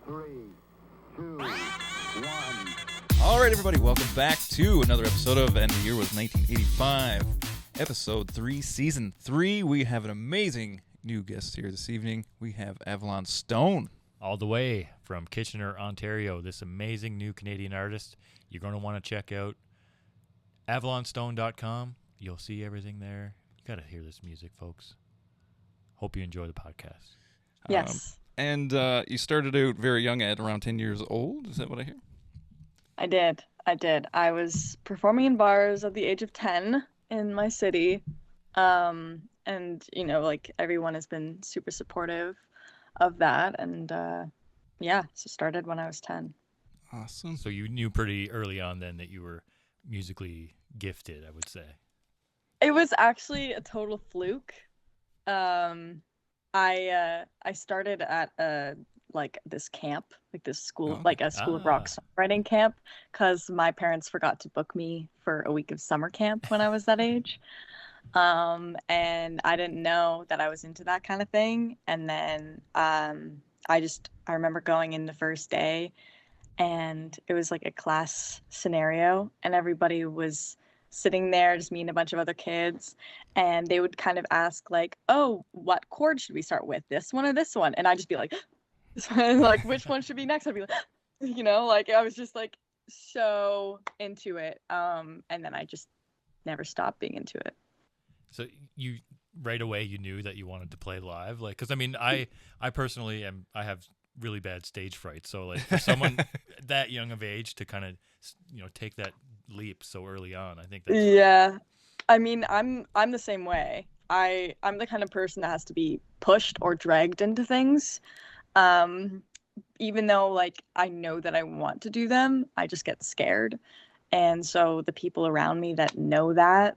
Three, two, one. All right, everybody, welcome back to another episode of And the Year Was 1985, Episode 3, Season 3. We have an amazing new guest here this evening. We have Avalon Stone. All the way from Kitchener, Ontario, this amazing new Canadian artist. You're going to want to check out avalonstone.com. You'll see everything there. You got to hear this music, folks. Hope you enjoy the podcast. Yes. And you started out very young at around 10 years old. Is that what I hear? I did. I was performing in bars at the age of 10 in my city. And, you know, like everyone has been super supportive of that. And so started when I was 10. Awesome. So you knew pretty early on then that you were musically gifted, I would say. It was actually a total fluke. I started at this camp, like this school, like a school of rock songwriting camp, because my parents forgot to book me for a week of summer camp when I was that age. And I didn't know that I was into that kind of thing. And then I remember going in the first day, and it was like a class scenario, and everybody was sitting there, just me and a bunch of other kids, and they would kind of ask like, oh, what chord should we start with, this one or this one? And I'd just be like, like, which one should be next? I'd be like, you know, like I was just like so into it. And then I just never stopped being into it. So you right away you knew that you wanted to play live, like, because I mean, I personally I have really bad stage fright, so like for someone that young of age to kind of, you know, take that leap so early on, I think that's I mean, I'm the same way. I'm the kind of person that has to be pushed or dragged into things, even though like I know that I want to do them, I just get scared. And so the people around me that know that,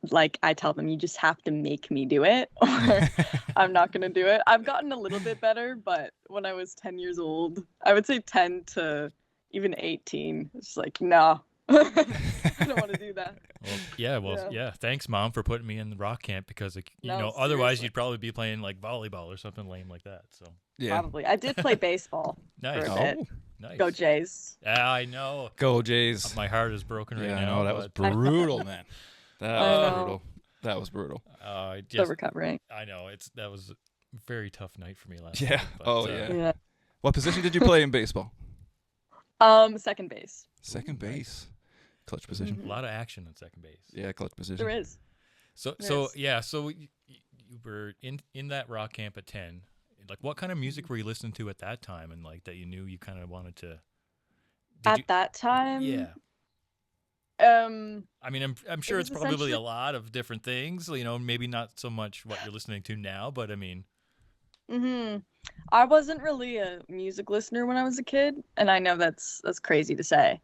like, I tell them, you just have to make me do it or I'm not going to do it. I've gotten a little bit better, but when I was 10 years old, I would say 10 to even 18, it's like, no, I don't want to do that. Yeah. Thanks, Mom, for putting me in the rock camp, because like, otherwise seriously. You'd probably be playing like volleyball or something lame like that. So Yeah. Probably. I did play baseball nice. for a bit. Nice. Go Jays. Yeah, I know. Go Jays. My heart is broken right Yeah, now. no, that was brutal, man. That was brutal. Still recovering. I know that was a very tough night for me last Yeah. night. But, Yeah. What position did you play in baseball? Second base. Second base. Clutch position. a lot of action at second base. Yeah, clutch position. There is. So you were in that rock camp at 10. Like, what kind of music were you listening to at that time, and like that you knew you kind of wanted to? That time? Yeah. I mean, I'm sure it's probably a lot of different things. You know, maybe not so much what you're listening to now, but I mean. I wasn't really a music listener when I was a kid, and I know that's crazy to say.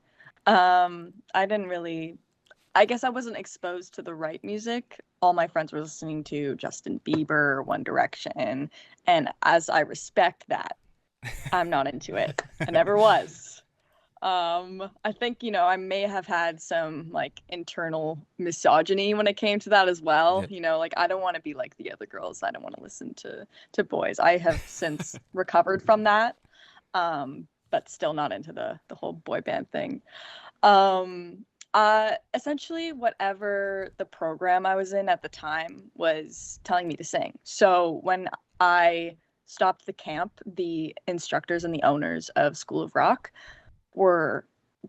I guess I wasn't exposed to the right music. All my friends were listening to Justin Bieber, One Direction, and as I respect that, I'm not into it. I never was. I think, I may have had some like internal misogyny when it came to that as well. Yeah. Like I don't want to be like the other girls. I don't want to listen to boys. I have since recovered from that, but still not into the whole boy band thing. Essentially whatever the program I was in at the time was telling me to sing. So when I stopped the camp, the instructors and the owners of School of Rock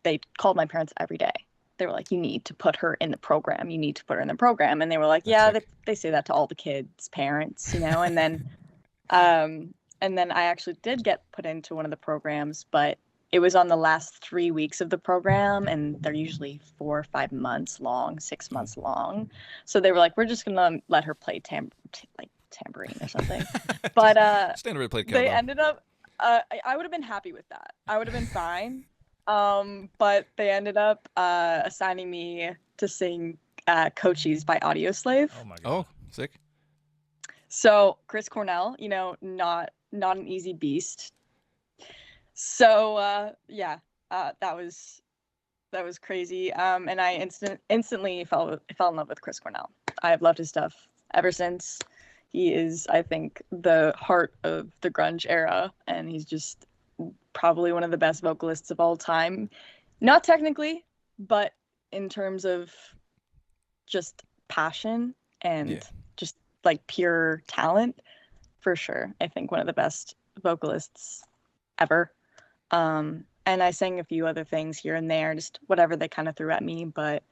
they called my parents every day. They were like, you need to put her in the program. You need to put her in the program. And they were like, they say that to all the kids' parents, and then, and then I actually did get put into one of the programs, but it was on the last 3 weeks of the program, and they're usually 4 or 5 months long, 6 months long. So they were like, we're just going to let her play tambourine or something. But they ended up, I would have been happy with that. I would have been fine. But they ended up assigning me to sing Cochise by Audioslave. Oh my God. Oh, sick. So Chris Cornell, not an easy beast. So that was crazy. And I instantly fell in love with Chris Cornell. I have loved his stuff ever since. He is, I think, the heart of the grunge era, and he's just probably one of the best vocalists of all time. Not technically, but in terms of just passion and just like pure talent, for sure. I think one of the best vocalists ever. And I sang a few other things here and there, just whatever they kind of threw at me. But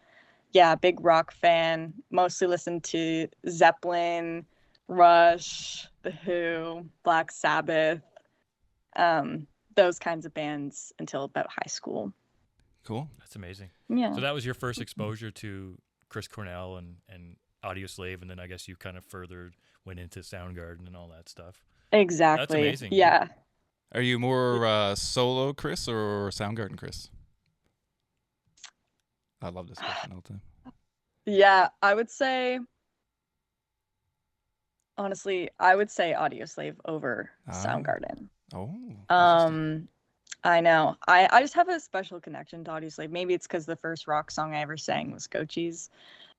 yeah, big rock fan. Mostly listened to Zeppelin, Rush, The Who, Black Sabbath, those kinds of bands until about high school. Cool. That's amazing. Yeah. So that was your first exposure to Chris Cornell and Audio Slave, and then I guess you kind of further went into Soundgarden and all that stuff. Exactly. That's amazing. Yeah. Are you more solo Chris or Soundgarden Chris? I love this question all the time. Yeah, I would say, honestly, I would say Audio Slave over Soundgarden. Oh. I know. I just have a special connection to Audio Slave. Maybe it's because the first rock song I ever sang was Cochise.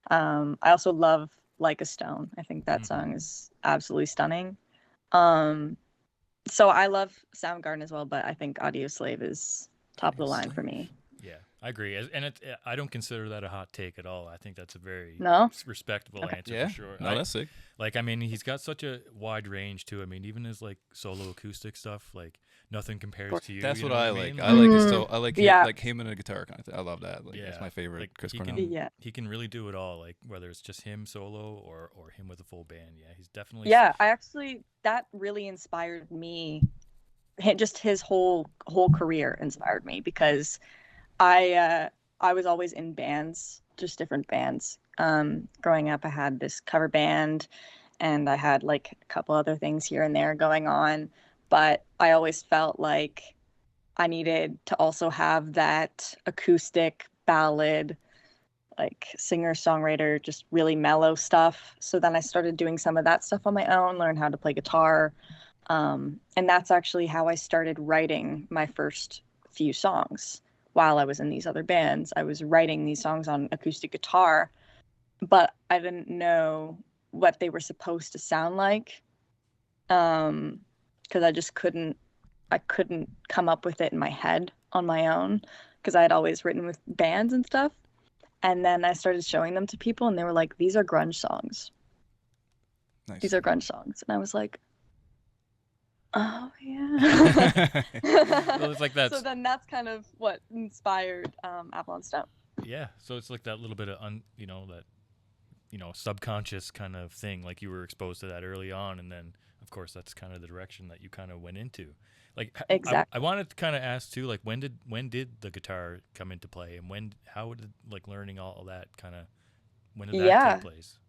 I also love Like a Stone. I think that song is absolutely stunning. So I love Soundgarden as well, but I think Audio Slave is top of the line for me. Yeah, I agree. And I don't consider that a hot take at all. I think that's a very respectable answer for sure. No, that's sick. Like, I mean, he's got such a wide range too. I mean, even his like solo acoustic stuff, like nothing compares to you. That's you what know I what like. mean? I like his I like him, like him and a guitar kind of thing. I love that. Like that's my favorite like, Chris he Cornell. He can really do it all. Like whether it's just him solo or him with a full band. Yeah, he's definitely. Yeah, that really inspired me. Just his whole career inspired me because I was always in bands, just different bands. Growing up, I had this cover band, and I had like a couple other things here and there going on. But I always felt like I needed to also have that acoustic ballad, like singer-songwriter, just really mellow stuff. So then I started doing some of that stuff on my own, learned how to play guitar. And that's actually how I started writing my first few songs. While I was in these other bands, I was writing these songs on acoustic guitar, but I didn't know what they were supposed to sound like. Because I couldn't come up with it in my head on my own because I had always written with bands and stuff. And then I started showing them to people and they were like, these are grunge songs. Nice. These are grunge songs. And I was like, oh yeah. Well, it's like that. So then that's kind of what inspired Avalon Stone. Yeah. So it's like that little bit of subconscious kind of thing. Like you were exposed to that early on, and then of course that's kind of the direction that you kind of went into. Like exactly. I wanted to kind of ask too, like when did the guitar come into play, and how did like learning all that kind of when did that take place?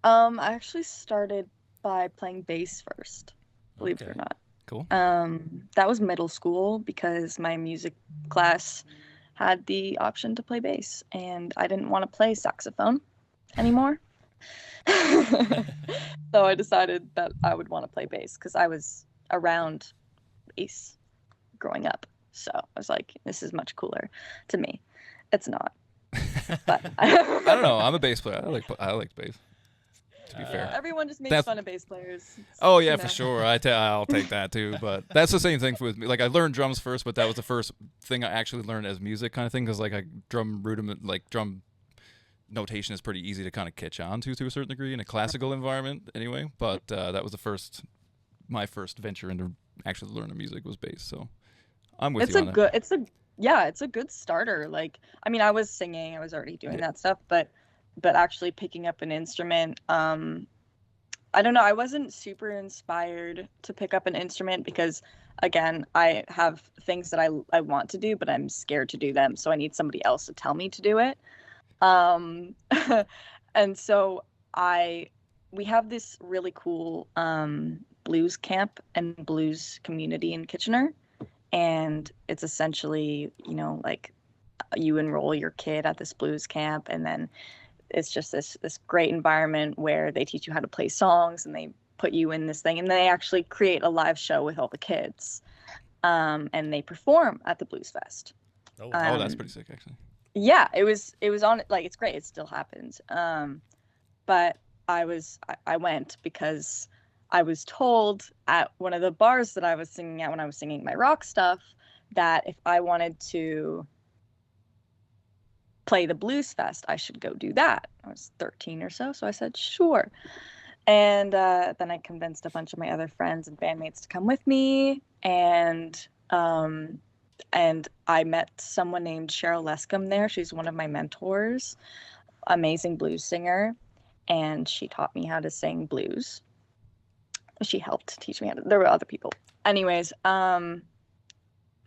I actually started by playing bass first, believe it or not. Cool. That was middle school because my music class had the option to play bass, and I didn't want to play saxophone anymore. So I decided that I would want to play bass because I was around bass growing up. So I was like, this is much cooler to me. It's not. But I don't know. I'm a bass player. I like bass. To be fair, everyone just makes fun of bass players. Oh yeah, for sure. I'll take that too. But that's the same thing with me. Like I learned drums first, but that was the first thing I actually learned as music kind of thing. Because like drum notation is pretty easy to kind of catch on to a certain degree in a classical environment anyway. But that was my first venture into actually learning music was bass. So I'm with you on that. It's a good starter. Like, I mean, I was singing, I was already doing that stuff, but actually picking up an instrument, I don't know, I wasn't super inspired to pick up an instrument because, again, I have things that I want to do, but I'm scared to do them, so I need somebody else to tell me to do it. And so we have this really cool blues camp and blues community in Kitchener, and it's essentially, like you enroll your kid at this blues camp, and then it's just this great environment where they teach you how to play songs and they put you in this thing, and they actually create a live show with all the kids, and they perform at the Blues Fest. Oh, that's pretty sick, actually. Yeah, it was on, like, it's great. It still happens. But I went because I was told at one of the bars that I was singing at when I was singing my rock stuff that if I wanted to play the Blues Fest, I should go do that. I was 13 or so, so I said, sure. And then I convinced a bunch of my other friends and bandmates to come with me. And I met someone named Cheryl Lescombe there. She's one of my mentors, amazing blues singer. And she taught me how to sing blues. She helped teach me how to, there were other people. Anyways,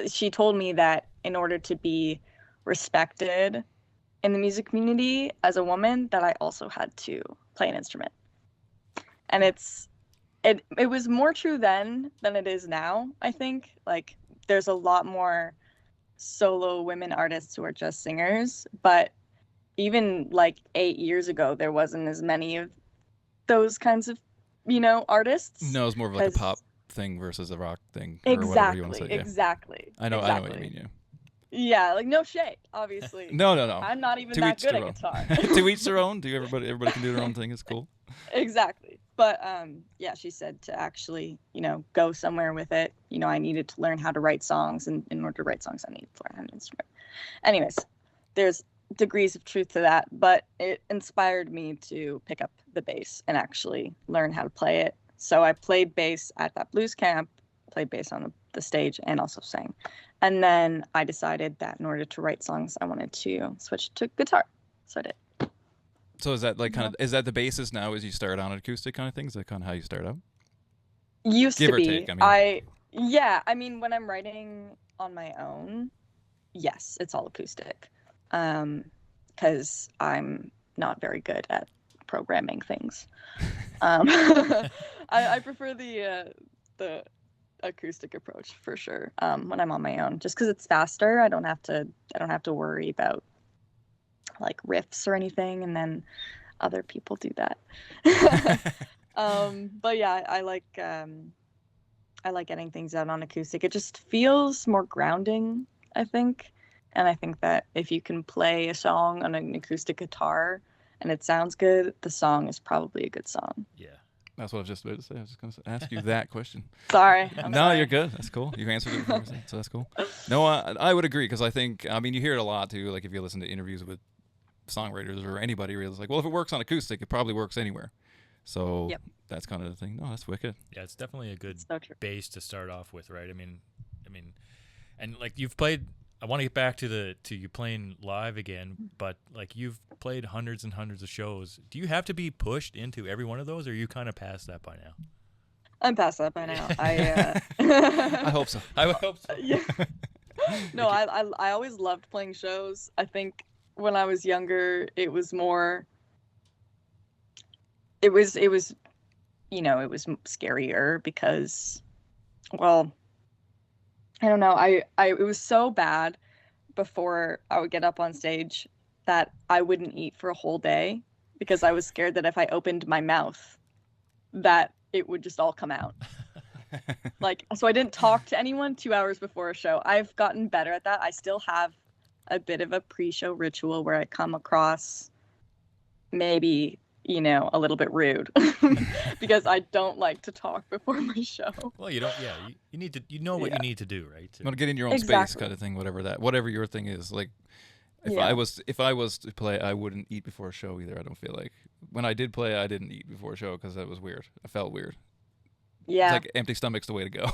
she told me that in order to be respected in the music community as a woman, that I also had to play an instrument. And it was more true then than it is now, I think. Like, there's a lot more solo women artists who are just singers, but even like 8 years ago, there wasn't as many of those kinds of, artists. No, it's more of like a pop thing versus a rock thing. Or whatever you want to say. Yeah. Exactly. I know what you mean, yeah. Yeah, like no shade, obviously. No. I'm not even that good at guitar. To each their own. Everybody can do their own thing. It's cool. Exactly. But yeah, she said to actually, go somewhere with it. I needed to learn how to write songs, and in order to write songs, I needed to learn an instrument. Anyways, there's degrees of truth to that, but it inspired me to pick up the bass and actually learn how to play it. So I played bass at that blues camp, played bass on the stage, and also sang. And then I decided that in order to write songs, I wanted to switch to guitar. So I did. So is that like is that the basis now as you start on an acoustic kind of thing? Is that kind of how you start out? Used Give to or be. take, I mean, when I'm writing on my own, yes, it's all acoustic. Because I'm not very good at programming things. I prefer the acoustic approach for sure. When I'm on my own, just because it's faster, I don't have to worry about like riffs or anything, and then other people do that. But yeah, I like getting things out on acoustic. It just feels more grounding, I think. And I think that if you can play a song on an acoustic guitar and it sounds good, the song is probably a good song. Yeah. That's what I was just about to say. I was just going to ask you that question. Sorry. No, you're good. That's cool. You answered it before, so that's cool. No, I would agree, because I think, you hear it a lot too. Like if you listen to interviews with songwriters or anybody, really, it's like, well, if it works on acoustic, it probably works anywhere. So that's kind of the thing. No, that's wicked. Yeah, it's definitely a good so base to start off with, right? I mean, and like you've played. I want to get back to you playing live again, but like you've played hundreds and hundreds of shows. Do you have to be pushed into every one of those, or are you kind of past that by now? I'm past that by now. I hope so. I hope so. Yeah. No, I always loved playing shows. I think when I was younger, it was more. It was scarier because, well, I don't know. It was so bad before I would get up on stage that I wouldn't eat for a whole day because I was scared that if I opened my mouth, that it would just all come out. So I didn't talk to anyone 2 hours before a show. I've gotten better at that. I still have a bit of a pre-show ritual where I come across maybe a little bit rude because I don't like to talk before my show. Well, you don't. Yeah, you need to. You know what you need to do, right? You want to get in your own space, kind of thing. Whatever your thing is. Like, if I was to play, I wouldn't eat before a show either. I don't feel like when I did play, I didn't eat before a show because that was weird. I felt weird. Yeah, it's like empty stomach's the way to go.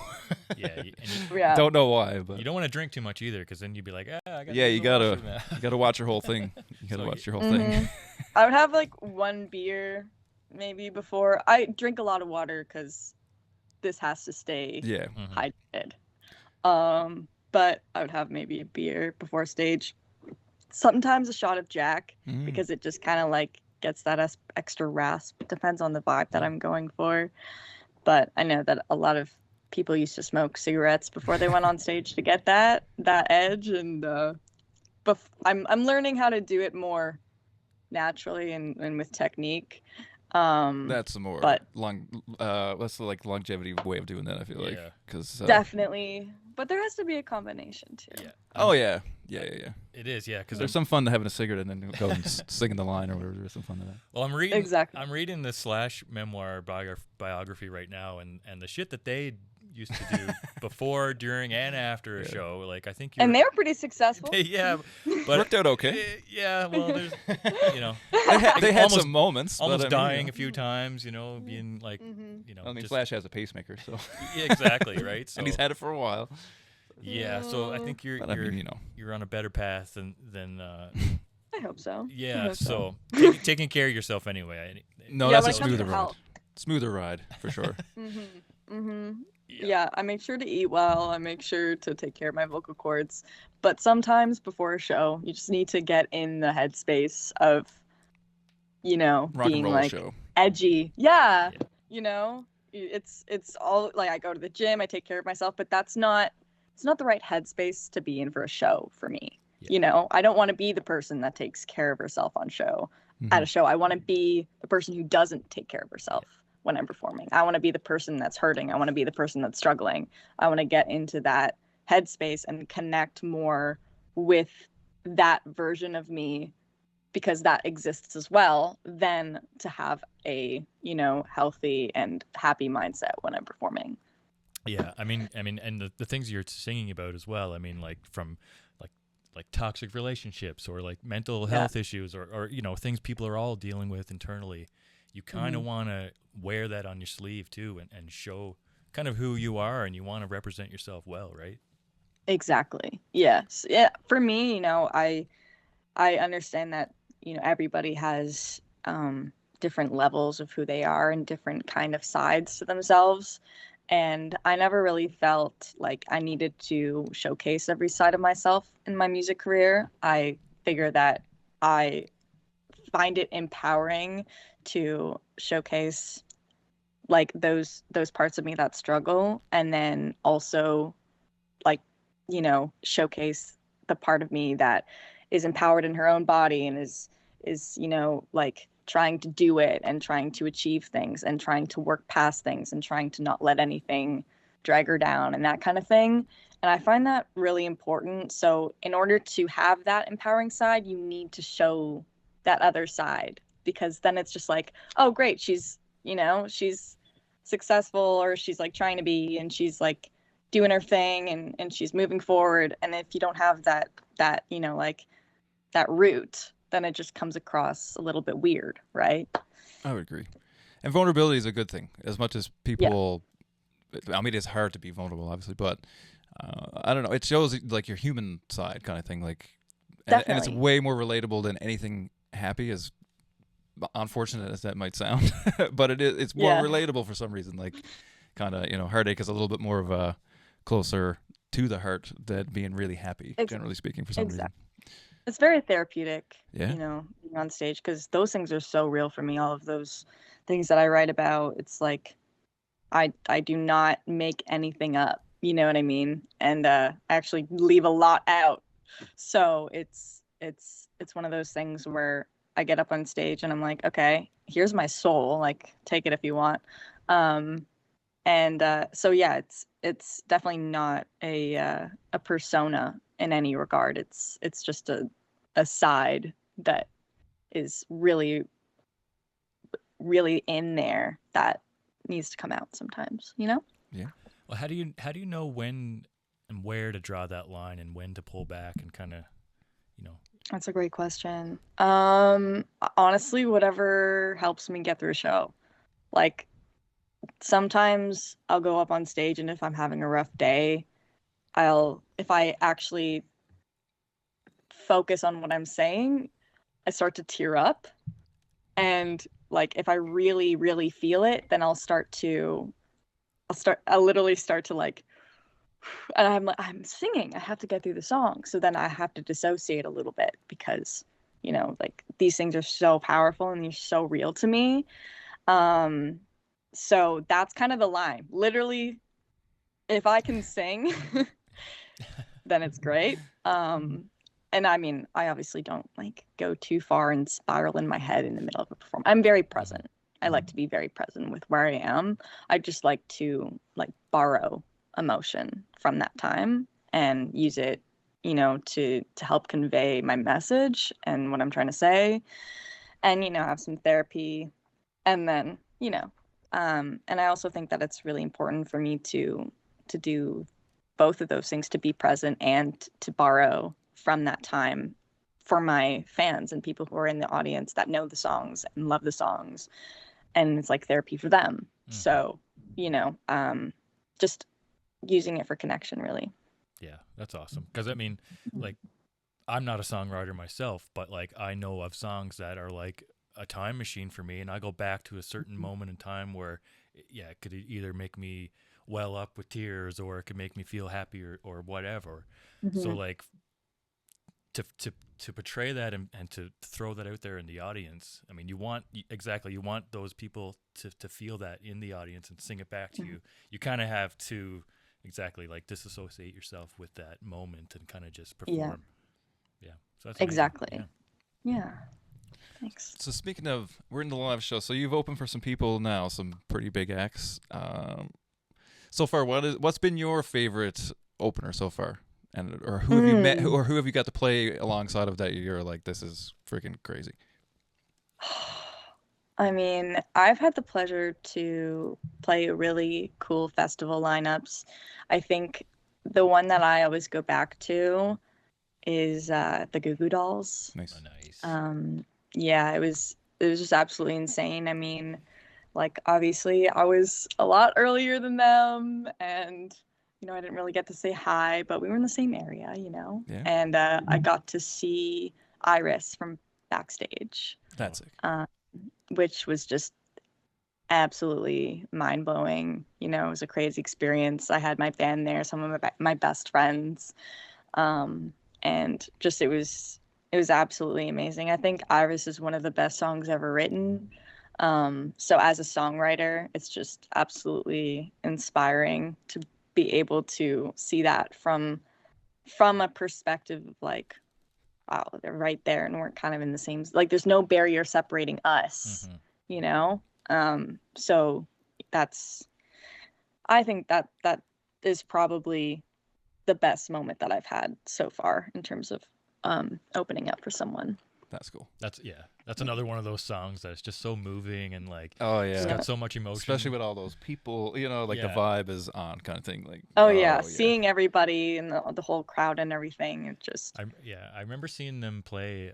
Yeah, don't know why, but you don't want to drink too much either, because then you'd be like, I gotta you gotta watch your whole thing. You gotta watch your whole thing. I would have like one beer maybe before. I drink a lot of water because this has to stay hydrated. But I would have maybe a beer before stage. Sometimes a shot of Jack because it just kind of like gets that extra rasp. Depends on the vibe that I'm going for. But I know that a lot of people used to smoke cigarettes before they went on stage to get that edge, and I'm learning how to do it more naturally and with technique. That's the more that's the like longevity way of doing that. I feel like because definitely, but there has to be a combination too. Yeah. Oh yeah. It is, yeah. Because there's some fun to having a cigarette and then go and singing the line or whatever. There's some fun to that. Well, I'm reading the Slash memoir biography right now, and the shit that they used to do before, during, and after a show. Like I think And they were pretty successful. yeah, but Worked out okay. Yeah, well, there's They had almost- some moments, almost but, I mean, dying a few times, being like, I mean, just- Flash has a pacemaker, so yeah, exactly, right? So and he's had it for a while. yeah, so I think you're But I mean, you're on a better path than I hope so. I yeah. hope So taking care of yourself anyway. no, Yeah, that's when a it comes to smoother ride. health. Smoother ride for sure. Yeah, I make sure to eat well. I make sure to take care of my vocal cords. But sometimes before a show, you just need to get in the headspace of, Rock and being roll like show. edgy. Yeah. It's all like I go to the gym, I take care of myself, but it's not the right headspace to be in for a show for me. Yeah. I don't want to be the person that takes care of herself on show. Mhm. At a show, I want to be the person who doesn't take care of herself when I'm performing. I want to be the person that's hurting. I want to be the person that's struggling. I want to get into that headspace and connect more with that version of me because that exists as well, than to have a, healthy and happy mindset when I'm performing. Yeah, I mean, and the things you're singing about as well. I mean, like from like toxic relationships or like mental health issues or things people are all dealing with internally. You kind of want to wear that on your sleeve too, and show kind of who you are, and you want to represent yourself well, right? Exactly. Yes. Yeah. For me, I understand that everybody has different levels of who they are and different kind of sides to themselves. And I never really felt like I needed to showcase every side of myself in my music career. I figure that I find it empowering to showcase like those parts of me that struggle, and then also like showcase the part of me that is empowered in her own body and is like trying to do it and trying to achieve things and trying to work past things and trying to not let anything drag her down and that kind of thing. And I find that really important. So in order to have that empowering side, you need to show that other side, because then it's just like, oh great, she's successful, or she's like trying to be, and she's like doing her thing, and she's moving forward. And if you don't have that like that root, then it just comes across a little bit weird, right? I would agree. And vulnerability is a good thing. As much as people, I mean, it's hard to be vulnerable, obviously, but I don't know. It shows like your human side kind of thing. Like, and it's Definitely. way more relatable than anything happy, as unfortunate as that might sound. But it's more relatable for some reason. Like, kind of, heartache is a little bit more of a closer to the heart than being really happy, generally speaking, for some reason. It's very therapeutic, Yeah. being on stage, because those things are so real for me. All of those things that I write about, it's like I do not make anything up. You know what I mean? And I actually leave a lot out. So it's one of those things where I get up on stage and I'm like, okay, here's my soul. Like, take it if you want. So yeah, it's definitely not a persona in any regard. It's just a side that is really, really in there that needs to come out sometimes, Yeah. Well, how do you know when and where to draw that line and when to pull back and kind of, That's a great question. Honestly, whatever helps me get through a show. Like, sometimes I'll go up on stage, and if I'm having a rough day, if I actually focus on what I'm saying, I start to tear up. And like, if I really, really feel it, then I'll literally start to like, and I'm like, I'm singing, I have to get through the song. So then I have to dissociate a little bit, because, like, these things are so powerful and they're so real to me. So that's kind of the line. Literally, if I can sing, then it's great. And I mean, I obviously don't like go too far and spiral in my head in the middle of a performance. I'm very present. I like to be very present with where I am. I just like to like borrow emotion from that time and use it, to help convey my message and what I'm trying to say, and have some therapy, and then and I also think that it's really important for me to to do both of those things, to be present and to borrow from that time for my fans and people who are in the audience that know the songs and love the songs. And it's like therapy for them. So, just using it for connection, really. Yeah, that's awesome. Because I mean, like, I'm not a songwriter myself, but like I know of songs that are like a time machine for me, and I go back to a certain moment in time where, yeah, it could either make me well up with tears, or it could make me feel happy, or whatever. So like to portray that and to throw that out there in the audience, I mean, you want those people to feel that in the audience and sing it back to you. You kind of have to like disassociate yourself with that moment and kind of just perform. Yeah. So that's exactly. Yeah. Thanks. So speaking of, we're in the live show. So you've opened for some people now, some pretty big acts. So far, what's been your favorite opener so far? And or who have you met, or who have you got to play alongside of that you're like, this is freaking crazy? I mean, I've had the pleasure to play really cool festival lineups. I think the one that I always go back to is the Goo Goo Dolls. Nice. Oh, nice. Yeah, it was just absolutely insane. I mean, like, obviously I was a lot earlier than them, and I didn't really get to say hi, but we were in the same area, Yeah. And I got to see Iris from backstage. That's it. Which was just absolutely mind-blowing. It was a crazy experience. I had my band there, some of my best friends, and just it was absolutely amazing. I think Iris is one of the best songs ever written. So as a songwriter, it's just absolutely inspiring to be able to see that from a perspective of like, wow, they're right there and we're kind of in the same, like, there's no barrier separating us, so I think that is probably the best moment that I've had so far in terms of opening up for someone. That's cool. That's another one of those songs that's just so moving and like, oh yeah, it's got so much emotion, especially with all those people. The vibe is on, kind of thing. Like, seeing everybody and the whole crowd and everything. It just I remember seeing them play.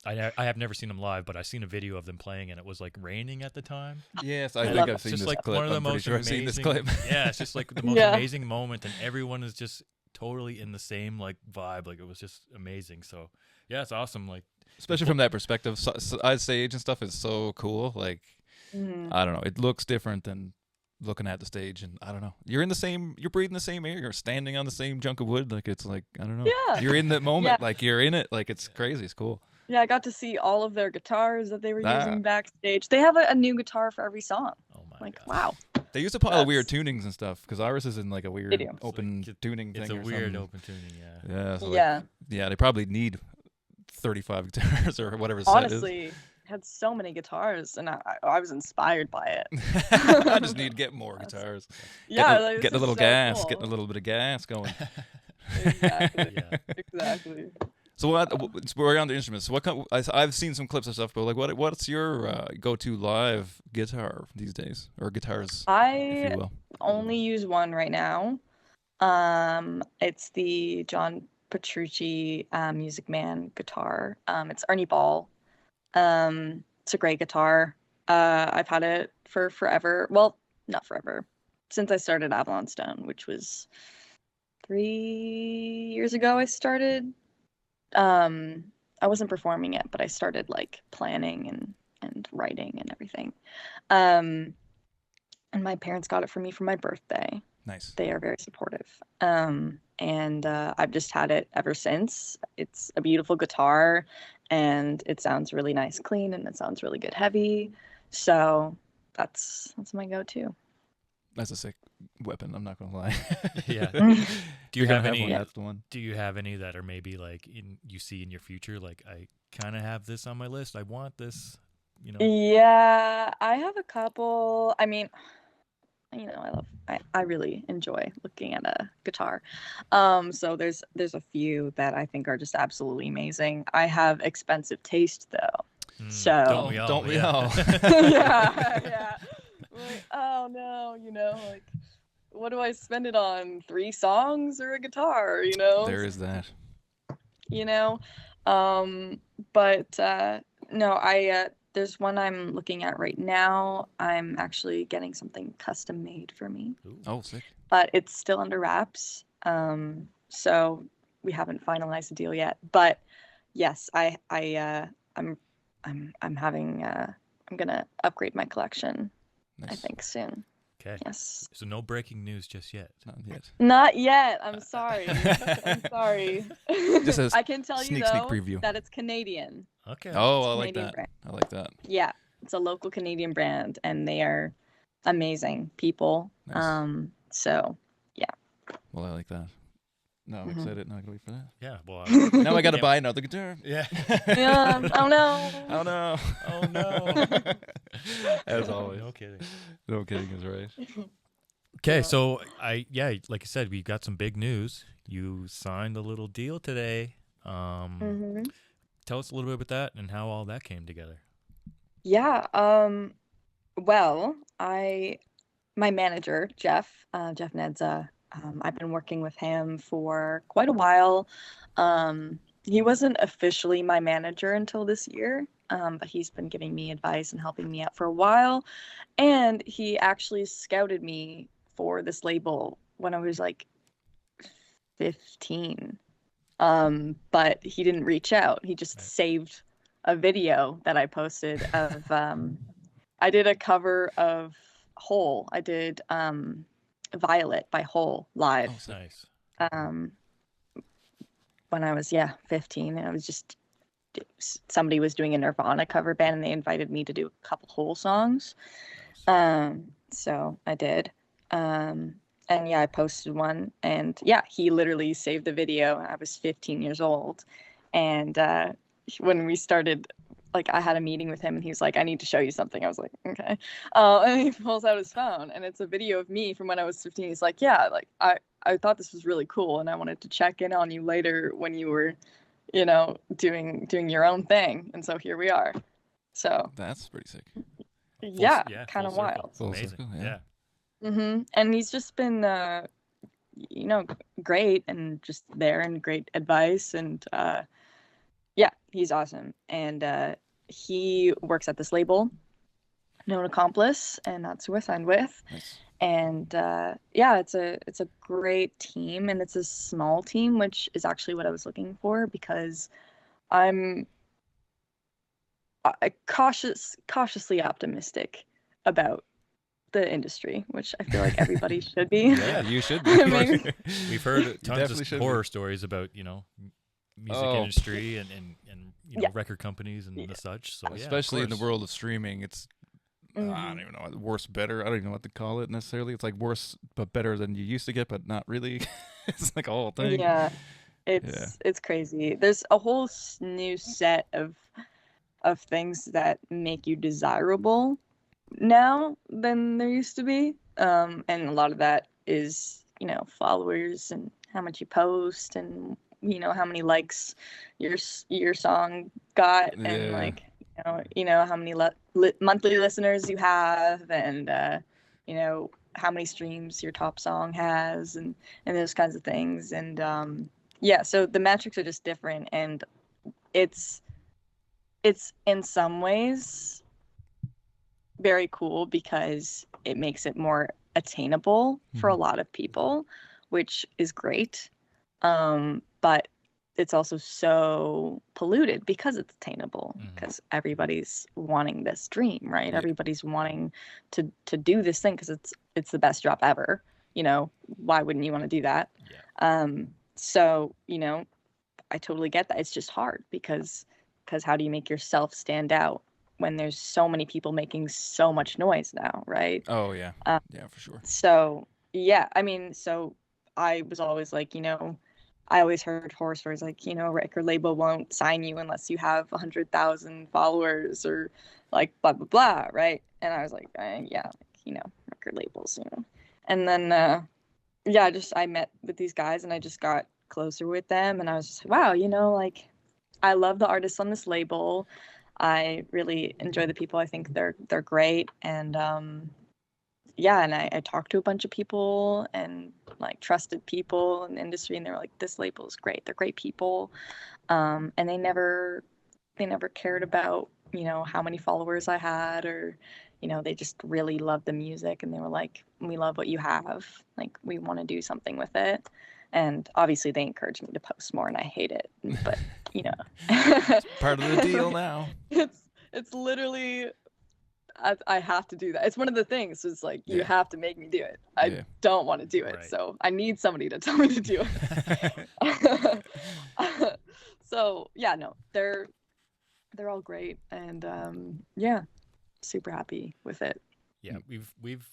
I have never seen them live, but I've seen a video of them playing, and it was like raining at the time. Yes, I think I've seen this clip. One of the I'm pretty most sure I've seen this clip. Yeah, it's just like the most amazing moment, and everyone is just totally in the same like vibe. Like, it was just amazing. So yeah, it's awesome. Like, especially from that perspective, stage and stuff is so cool. Like, I don't know, it looks different than looking at the stage, and I don't know, you're breathing the same air, you're standing on the same chunk of wood. Like, it's like, I don't know, you're in that moment. Like, you're in it. Like, it's crazy. It's cool. Yeah, I got to see all of their guitars that they were using backstage. They have a new guitar for every song. Oh my gosh. Wow. They used a pile of weird tunings and stuff, because Iris is in like a weird open tuning thing. It's a weird open tuning, yeah. So they probably need 35 guitars or whatever. Honestly, had so many guitars, and I was inspired by it. I just need to get more guitars. Yeah, getting a little gas, cool. Getting a little bit of gas going. Exactly. So we're on the instruments. So I've seen some clips of stuff, but like, what's your go-to live guitar these days, or guitars? I if you will? Only use one right now. It's the John Petrucci Music Man guitar. It's Ernie Ball. It's a great guitar. I've had it for forever. Well, not forever. Since I started Avalon Stone, which was 3 years ago. I started. I wasn't performing yet, but I started like planning and writing and everything. And my parents got it for me for my birthday. Nice. They are very supportive. And I've just had it ever since. It's a beautiful guitar, and it sounds really nice clean, and it sounds really good heavy. So that's my go-to. That's a sick weapon, I'm not gonna lie. Yeah. Do you have any? One, that's the one. Do you have any that are maybe like you see in your future? Like, I kind of have this on my list. I want this. Yeah, I have a couple. I mean, I really enjoy looking at a guitar. So there's a few that I think are just absolutely amazing. I have expensive taste though. So don't we all? Yeah. Like, oh no, like what do I spend it on? 3 songs or a guitar, you know? There is that. You know? But no, there's one I'm looking at right now. I'm actually getting something custom made for me, Ooh. Oh, sick. but it's still under wraps. So we haven't finalized the deal yet. But yes, I'm having I'm gonna upgrade my collection, I Nice. think soon. Okay. Yes. So no breaking news just yet. Not yet. Not yet. I'm sorry. I'm sorry. Just a I can tell you sneak though preview. that it's Canadian. Okay. Oh, I It's like Canadian that. brand. I like that. Yeah, it's a local Canadian brand, and they are amazing people. Nice. So Well, I like that. No, I'm Mhm. excited. Now I can wait for that. Yeah. Well. Now I got to Yeah. buy another guitar. Yeah. yeah. Oh no. Oh no. Oh no. As always. No kidding. No kidding is right. Okay, Yeah. so like you said, we got some big news. You signed a little deal today. Mhm. Tell us a little bit about that and how all that came together. Yeah. Well, my manager Jeff Nedza. I've been working with him for quite a while. He wasn't officially my manager until this year, but he's been giving me advice and helping me out for a while. And he actually scouted me for this label when I was like 15. But he didn't reach out. He just Right. saved a video that I posted of I did a cover of Hole. I did Violet by Hole live. Oh, sick. Nice. When I was 15, and I was just somebody was doing a Nirvana cover band, and they invited me to do a couple Hole songs. Nice. So I did. And yeah, I posted one, and yeah, he literally saved the video. I was 15 years old, and when we started, like, I had a meeting with him, and he was like, "I need to show you something." I was like, "Okay," and he pulls out his phone, and it's a video of me from when I was 15. He's like, "Yeah, like I thought this was really cool, and I wanted to check in on you later when you were, you know, doing your own thing." And so here we are. So That's pretty sick. yeah, Yeah, kind full of circle. wild. Full Amazing. circle, yeah. And he's just been you know, great, and just there, and great advice, and yeah, he's awesome. And he works at this label, Known Accomplice, and that's who I signed with. Nice. And yeah, it's a great team, and it's a small team, which is actually what I was looking for, because I'm cautiously optimistic about the industry, which I feel like everybody should be. Yeah, you should be. I Of course. mean- We've heard tons definitely of should be. horror stories about, music Oh. industry and Yeah. record companies and the such. So yeah, of Especially in the course. world of streaming, it's I don't Mhm. even know, worse, better. I don't even know what to call it necessarily. It's like worse but better than you used to get, but not really. It's like a whole thing. Yeah, it's crazy. There's a whole new set of things that make you desirable now than there used to be. And a lot of that is, you know, followers, and how much you post, and you know how many likes your song got, and Yeah. like you know how many monthly listeners you have, and you know how many streams your top song has, and those kinds of things. And yeah, so the metrics are just different, and it's in some ways very cool, because it makes it more attainable for a lot of people, which is great. But it's also so polluted because it's attainable, Mhm. because everybody's wanting this dream, right? Yeah. Everybody's wanting to do this thing because it's the best job ever. You know, why wouldn't you want to do that? Yeah. So, you know, I totally get that. It's just hard, because how do you make yourself stand out when there's so many people making so much noise now, right? Oh yeah. Yeah, for sure. So yeah, I mean, so I was always like, you know, I always heard horror stories like, you know, a record label won't sign you unless you have 100,000 followers, or like blah blah blah, right? And I was like, yeah, like, you know, record labels, you know. And then yeah, I met with these guys, and I just got closer with them, and I was just like, wow, you know, like, I love the artists on this label. I really enjoy the people. I think they're great, and yeah, and I talked to a bunch of people and like trusted people in the industry, and they were like, this label is great. They're great people. And they never cared about, how many followers I had, or, they just really loved the music, and they were like, we love what you have. Like, we want to do something with it. And obviously they encouraged me to post more, and I hate it, but Part of the deal now. it's literally, I have to do that. It's one of the things. It's like, you have to make me do it. I don't want to do it, Right. so I need somebody to tell me to do it. So yeah, no, they're all great, and super happy with it. Yeah, we've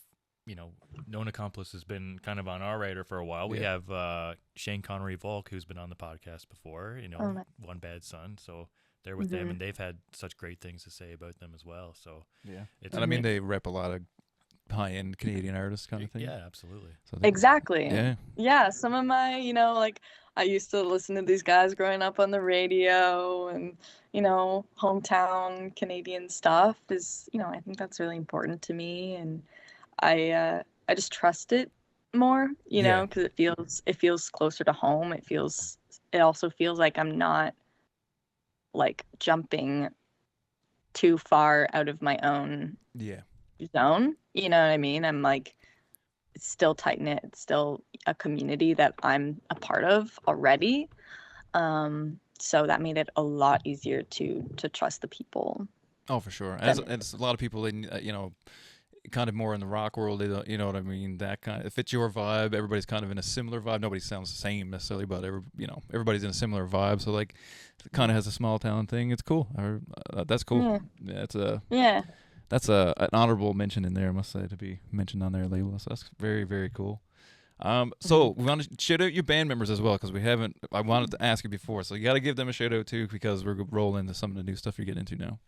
known Accomplice has been kind of on our radar for a while. We have Shane Connery Volk, who's been on the podcast before. nice. One Bad Son. So they're with them, and they've had such great things to say about them as well. So Yeah, it's and I mean they rep a lot of high-end Canadian artists, kind of thing. Yeah, absolutely. So Exactly. Yeah. Yeah, some of my, like, I used to listen to these guys growing up on the radio, and, hometown Canadian stuff is, I think that's really important to me, and I just trust it more, Yeah. because it feels closer to home. It also feels like I'm not like jumping too far out of my own Yeah. zone. You know what I mean? I'm like, it's still tight knit. It's still a community that I'm a part of already. So that made it a lot easier to trust the people. Oh, for sure. As a lot of people, they kind of more in the rock world, they don't, you know what I mean? That kind of, if it's your vibe, everybody's kind of in a similar vibe. Nobody sounds the same necessarily, but everybody's in a similar vibe. So like, it kind of has a small town thing. It's cool. That's cool. Yeah. That's an honorable mention in there, I must say, to be mentioned on their label. So that's very, very cool. So we want to shout out your band members as well, because I wanted to ask you before, so you got to give them a shout out too, because we're rolling into some of the new stuff you're getting into now.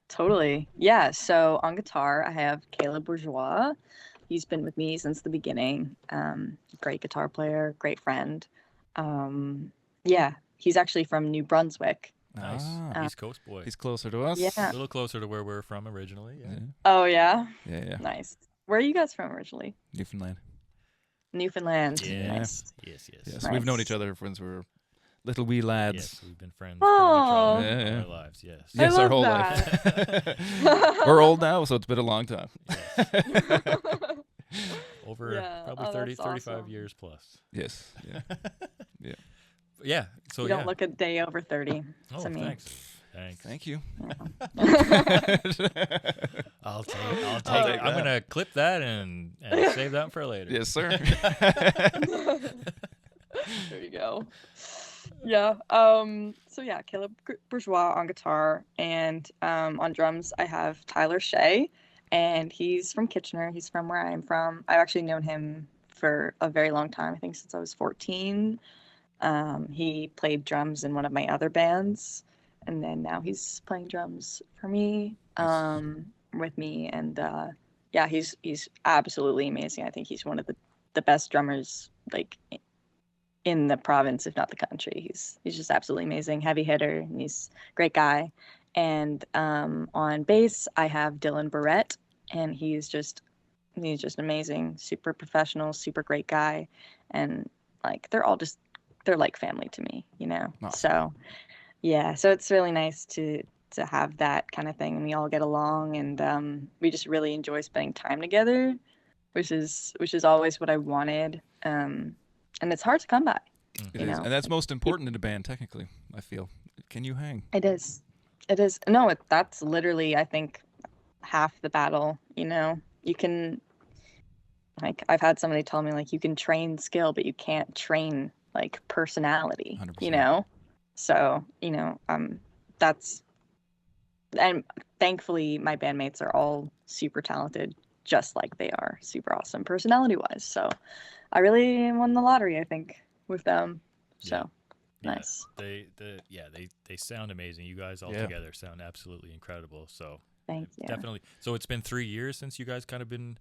Totally. Yeah. So on guitar, I have Caleb Bourgeois. He's been with me since the beginning. Great guitar player, great friend. Yeah, he's actually from New Brunswick. Nice. East Coast boy. He's closer to us. Yeah. A little closer to where we're from originally. Yeah. Oh, yeah? Yeah. Nice. Where are you guys from originally? Newfoundland. Newfoundland. Yeah. Nice. Yes. Yes. We've known each other since we were little wee lads. Yes, we've been friends Oh. for our lives. Yes. Yes, I our whole love life. We're old now, so it's been a long time. Over Yeah. probably Oh, 30, that's 35 awesome. years plus. Yes. Yeah. Yeah. So You don't look a day over 30 Oh, to me. thanks. Thank you. I'll take it. take I'm that. gonna clip that and save that for later. Yes, sir. There you go. Yeah. So yeah, Caleb Bourgeois on guitar, and on drums I have Tyler Shea, and he's from Kitchener. He's from where I'm from. I've actually known him for a very long time. I think since I was 14. He played drums in one of my other bands, and then now he's playing drums for me, with me, and yeah, he's absolutely amazing. I think he's one of the best drummers like in the province, if not the country. He's just absolutely amazing, heavy hitter, and he's a great guy. And on bass, I have Dylan Barrett, and he's just amazing, super professional, super great guy, and like they're like family to me, Awesome. So yeah, so it's really nice to have that kind of thing, and we all get along, and we just really enjoy spending time together, which is always what I wanted. And it's hard to come by. It is. And that's most important in a band, technically, I feel. Can you hang? It is. No, that's literally, I think, half the battle. You can, like, I've had somebody tell me, like, you can train skill, but you can't train, like, personality, 100%. So, that's, and thankfully my bandmates are all super talented, just like they are super awesome personality-wise. So I really won the lottery, I think, with them. So nice. They sound amazing. You guys all together sound absolutely incredible. So thank you. Definitely. So it's been 3 years since you guys kind of been.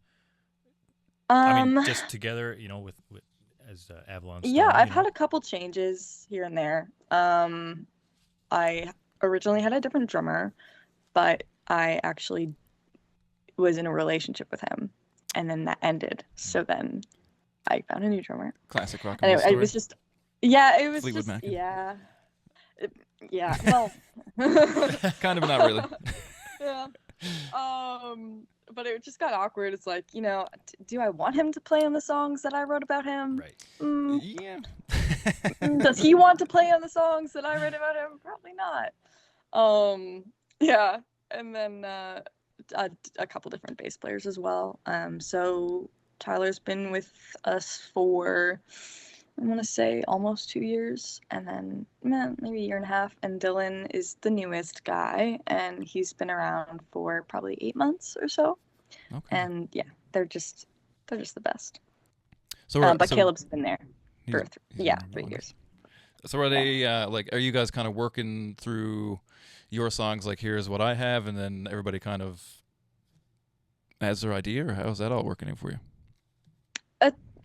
Just together, with as Avalon Stone. Yeah, I've had a couple changes here and there. I originally had a different drummer, but I actually was in a relationship with him. and then that ended. So then I found a new drummer. Classic rock and And roll story. it was just, yeah, it was Fleetwood just, Mac. yeah. Yeah, well. Kind of, not really. Yeah. But it just got awkward. It's like, do I want him to play on the songs that I wrote about him? Right. Yeah. Does he want to play on the songs that I wrote about him? Probably not. Yeah. And then a couple different bass players as well. So Tyler's been with us for, I want to say, almost 2 years, and then maybe a year and a half. And Dylan is the newest guy, and he's been around for probably 8 months or so. Okay. And yeah, they're just the best. So, But Caleb's been there for he's 3 years. So are they are you guys kind of working through your songs, like here's what I have, and then everybody kind of has their idea, or how's that all working out for you?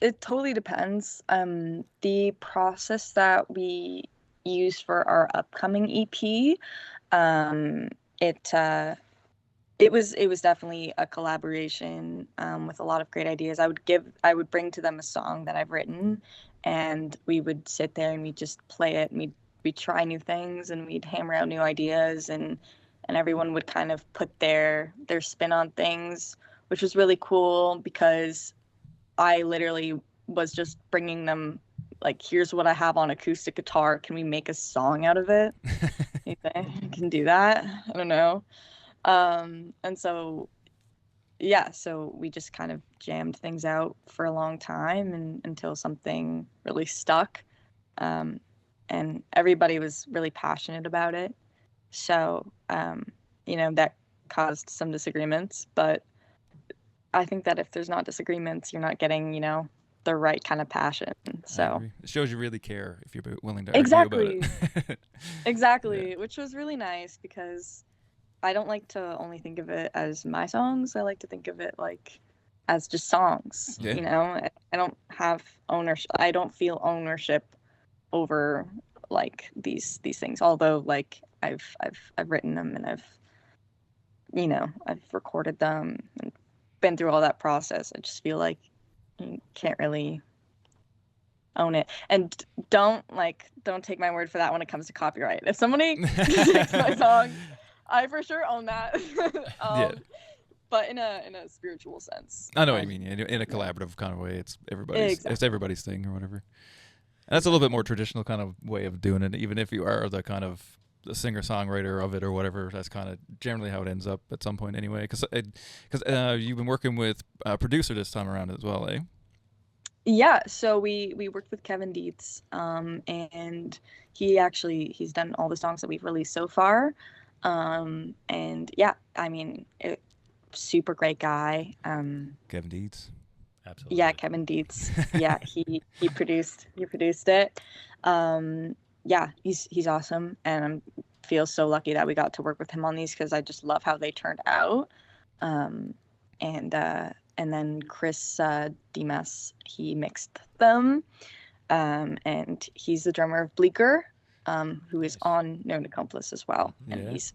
It totally depends. The process that we use for our upcoming EP, it was definitely a collaboration with a lot of great ideas. I would bring to them a song that I've written, and we would sit there and we'd just play it, and we'd try new things, and we'd hammer out new ideas, and everyone would kind of put their spin on things, which was really cool because I literally was just bringing them, like, here's what I have on acoustic guitar. Can we make a song out of it? You think I can do that? I don't know. And so, yeah, so we just kind of jammed things out for a long time until something really stuck. And everybody was really passionate about it. So, that caused some disagreements, but I think that if there's not disagreements, you're not getting, the right kind of passion. So it shows you really care if you're willing to exactly, argue about it. exactly, Yeah. which was really nice because I don't like to only think of it as my songs. I like to think of it like as just songs. Yeah. I don't have ownership. I don't feel ownership over like these things. Although like I've written them and I've recorded them and been through all that process. I just feel like you can't really own it. And don't take my word for that when it comes to copyright. If somebody takes my song, I for sure own that. Yeah. But in a spiritual sense. I know what you mean. In a collaborative kind of way, it's everybody's Exactly. it's everybody's thing or whatever. And that's a little bit more traditional kind of way of doing it. Even if you are the kind of the singer-songwriter of it or whatever, that's kind of generally how it ends up at some point anyway. Because you've been working with a producer this time around as well, eh? Yeah, so we worked with Kevin Dietz, and he's done all the songs that we've released so far. And yeah, I mean, super great guy. Kevin Dietz. Absolutely. Yeah, Kevin Dietz. Yeah, he produced it. Yeah, he's awesome, and I feel so lucky that we got to work with him on these because I just love how they turned out. And then Chris Dimas, he mixed them, and he's the drummer of Bleecker, who is on Known Accomplice as well, and Yeah. he's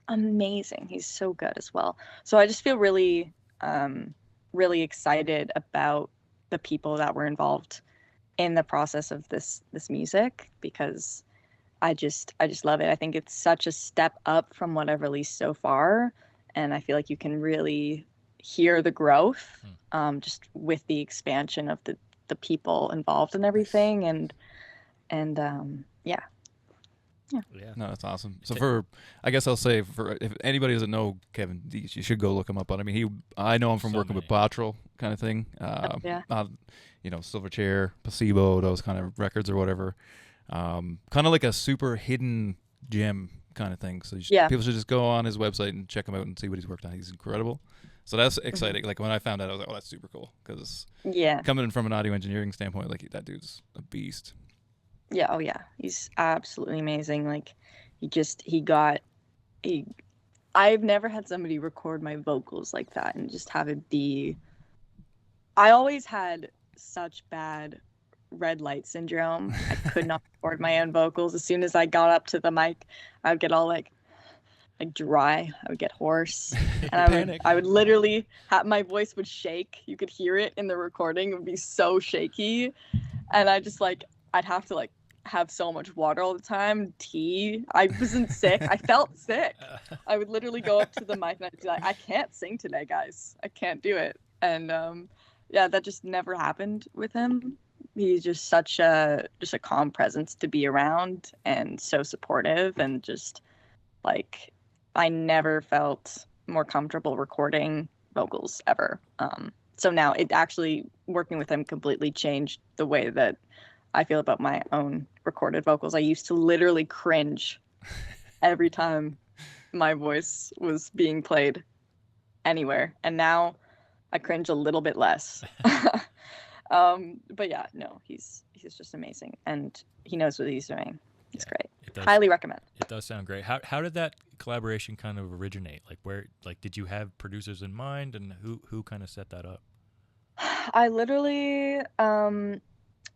amazing. He's so good as well. So I just feel really, really excited about the people that were involved in the process of this music because I just love it. I think it's such a step up from what I've released so far, and I feel like you can really hear the growth just with the expansion of the people involved and everything, and yeah. Yeah. No, that's awesome. So I guess I'll say if anybody doesn't know Kevin Dietz, you should go look him up. I mean, I know him from So working many. with Bottrell kind of thing. Yeah. Silverchair, Placebo, those kind of records or whatever. Kind of like a super hidden gem kind of thing. So people should just go on his website and check him out and see what he's worked on. He's incredible. So that's exciting. Like when I found out, I was like, oh, that's super cool. Because coming in from an audio engineering standpoint, like that dude's a beast. Yeah, oh yeah. He's absolutely amazing. Like I've never had somebody record my vocals like that and just have it be. I always had such bad red light syndrome. I could not record my own vocals. As soon as I got up to the mic, I would get all like like dry. I would get hoarse, and Panic. I would literally have my voice would shake. You could hear it in the recording. It would be so shaky, and I'd have to like have so much water all the time, tea. I wasn't sick. I felt sick. I would literally go up to the mic and I'd be like, I can't sing today, guys. I can't do it. And yeah, that just never happened with him. He's just such a calm presence to be around and so supportive, and just like I never felt more comfortable recording vocals ever. So now it actually, working with him completely changed the way that I feel about my own recorded vocals. I used to literally cringe every time my voice was being played anywhere, and now I cringe a little bit less. But yeah, no, he's just amazing, and he knows what he's doing. It's great. Highly recommend. It does sound great. How did that collaboration kind of originate? Like did you have producers in mind, and who kind of set that up? I literally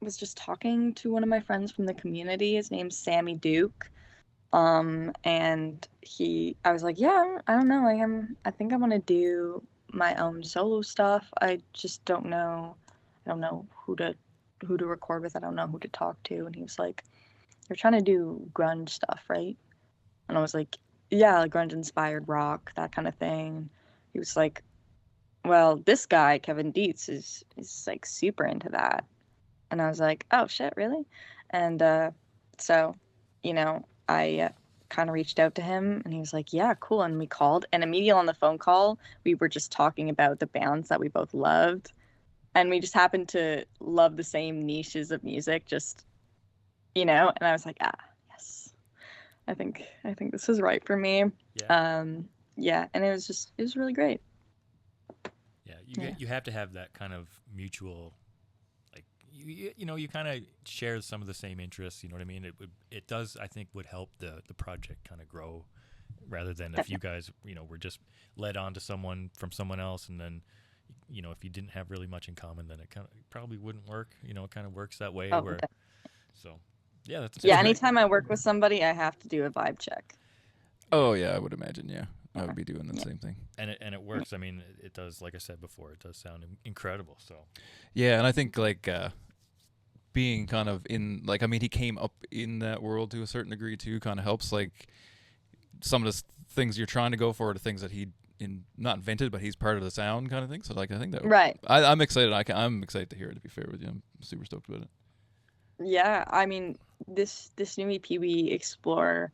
was just talking to one of my friends from the community. His name's Sammy Duke. And I was like, yeah, I don't know. I think I want to do my own solo stuff. I just don't know. I don't know who to record with. I don't know who to talk to. And he was like, you're trying to do grunge stuff, right? And I was like, yeah, like grunge inspired rock, that kind of thing. He was like, well, this guy, Kevin Dietz, is like super into that. And I was like, oh shit, really? And so, I kind of reached out to him, and he was like, yeah, cool. And we called, and immediately on the phone call, we were just talking about the bands that we both loved. And we just happened to love the same niches of music, and I was like, yes, I think this is right for me. Yeah. Yeah. And it was really great. Yeah. You have to have that kind of mutual, like, you kind of share some of the same interests, you know what I mean? It does, I think, would help the project kind of grow, rather than if you guys, were just led on to someone from someone else, and then, if you didn't have really much in common, then it kind of probably wouldn't work. It kind of works that way. So yeah, that's anytime I work with somebody, I have to do a vibe check. Oh yeah, I would imagine. Yeah, I would be doing the same thing. And it works. I mean, it does. Like I said before, it does sound incredible. So yeah, and I think like being kind of in, like, I mean, he came up in that world to a certain degree too. Kind of helps, like, some of the things you're trying to go for are the things that he not invented, but he's part of the sound kind of thing. So like, I think that right. I'm excited. I'm excited to hear it. To be fair with you, I'm super stoked about it. Yeah, I mean, this new EP, we explore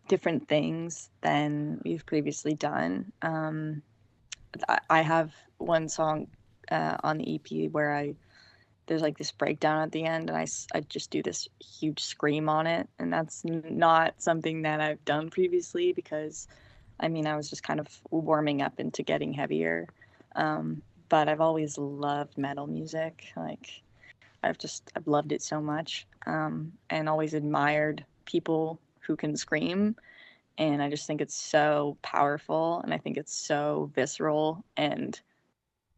different things than we've previously done. I have one song on the EP where there's like this breakdown at the end, and I just do this huge scream on it, and that's not something that I've done previously, because I mean, I was just kind of warming up into getting heavier. But I've always loved metal music. Like, I've loved it so much, and always admired people who can scream. And I just think it's so powerful, and I think it's so visceral and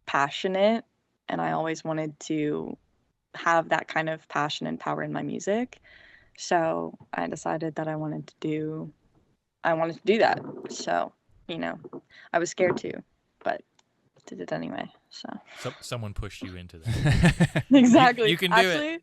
passionate. And I always wanted to have that kind of passion and power in my music. So I decided that I wanted to do that. So, I was scared to, but did it anyway. So someone pushed you into that. Exactly. You can do it.